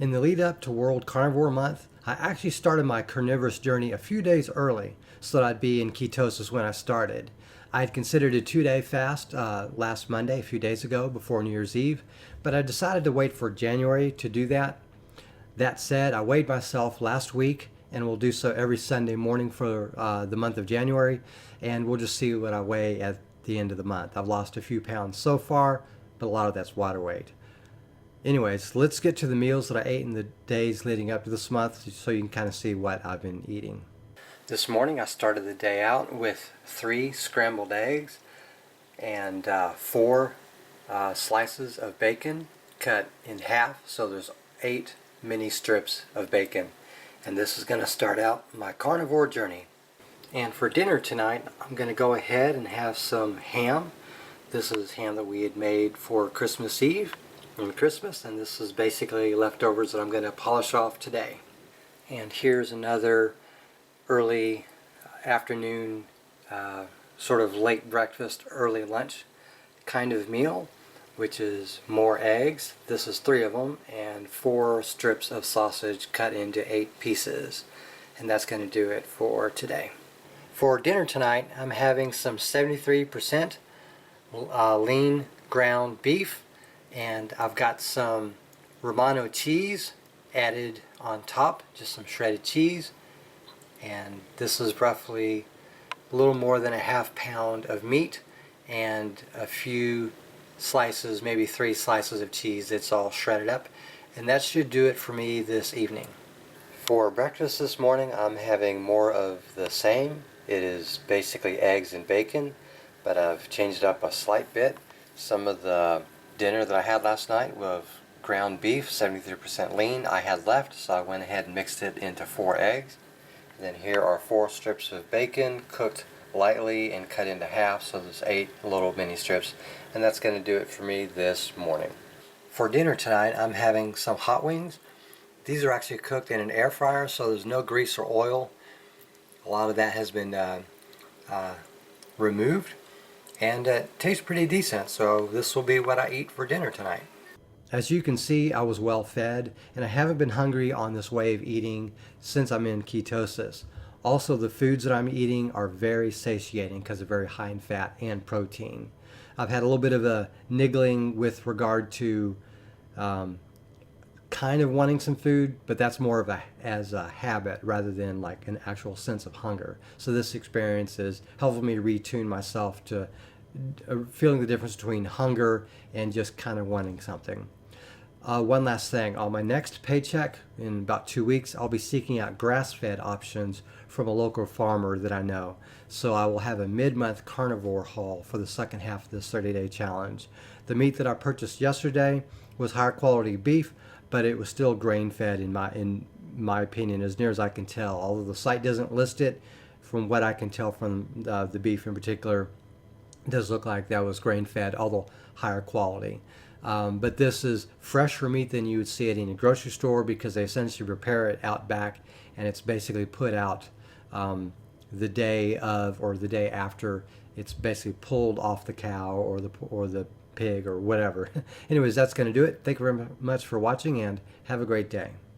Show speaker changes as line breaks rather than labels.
In the lead up to World Carnivore Month, I actually started my carnivorous journey a few days early so that I'd be in ketosis when I started. I had considered a 2-day fast last Monday, a few days ago, before New Year's Eve, but I decided to wait for January to do that. That said, I weighed myself last week and will do so every Sunday morning for the month of January, and we'll just see what I weigh at the end of the month. I've lost a few pounds so far, but a lot of that's water weight. Anyways, let's get to the meals that I ate in the days leading up to this month so you can kind of see what I've been eating. This morning I started the day out with 3 scrambled eggs and 4 slices of bacon cut in half, so there's 8 mini strips of bacon. And this is going to start out my carnivore journey. And for dinner tonight, I'm going to go ahead and have some ham. This is ham that we had made for Christmas Eve and Christmas, and this is basically leftovers that I'm going to polish off today. And here's another early afternoon, sort of late breakfast, early lunch kind of meal, which is more eggs. This is 3 of them, and 4 strips of sausage cut into 8 pieces. And that's going to do it for today. For dinner tonight, I'm having some 73% lean ground beef, and I've got some Romano cheese added on top, just some shredded cheese. And this is roughly a little more than a ½ pound of meat and a few slices, maybe 3 slices of cheese that's all shredded up. And that should do it for me this evening. For breakfast this morning, I'm having more of the same. It is basically eggs and bacon, but I've changed it up a slight bit. Some of the dinner that I had last night with ground beef, 73% lean, I had left, so I went ahead and mixed it into 4 eggs. And then here are 4 strips of bacon cooked lightly and cut into half, so there's 8 little mini strips, and that's going to do it for me this morning. For dinner tonight, I'm having some hot wings. These are actually cooked in an air fryer, so there's no grease or oil. A lot of that has been removed, and it tastes pretty decent, so this will be what I eat for dinner tonight. As you can see, I was well fed, and I haven't been hungry on this way of eating since I'm in ketosis. Also, the foods that I'm eating are very satiating because they're very high in fat and protein. I've had a little bit of a niggling with regard to kind of wanting some food, but that's more of as a habit rather than like an actual sense of hunger. So this experience is helping me to retune myself to feeling the difference between hunger and just kind of wanting something. One last thing, on my next paycheck in about 2 weeks, I'll be seeking out grass-fed options from a local farmer that I know. So I will have a mid-month carnivore haul for the second half of this 30-day challenge. The meat that I purchased yesterday was higher quality beef, but it was still grain-fed in my opinion, as near as I can tell. Although the site doesn't list it, from what I can tell from the beef in particular, it does look like that was grain-fed, although higher quality. But this is fresher meat than you would see it in a grocery store because they essentially prepare it out back, and it's basically put out the day of or the day after it's basically pulled off the cow or the pig or whatever. Anyways, that's going to do it. Thank you very much for watching, and have a great day.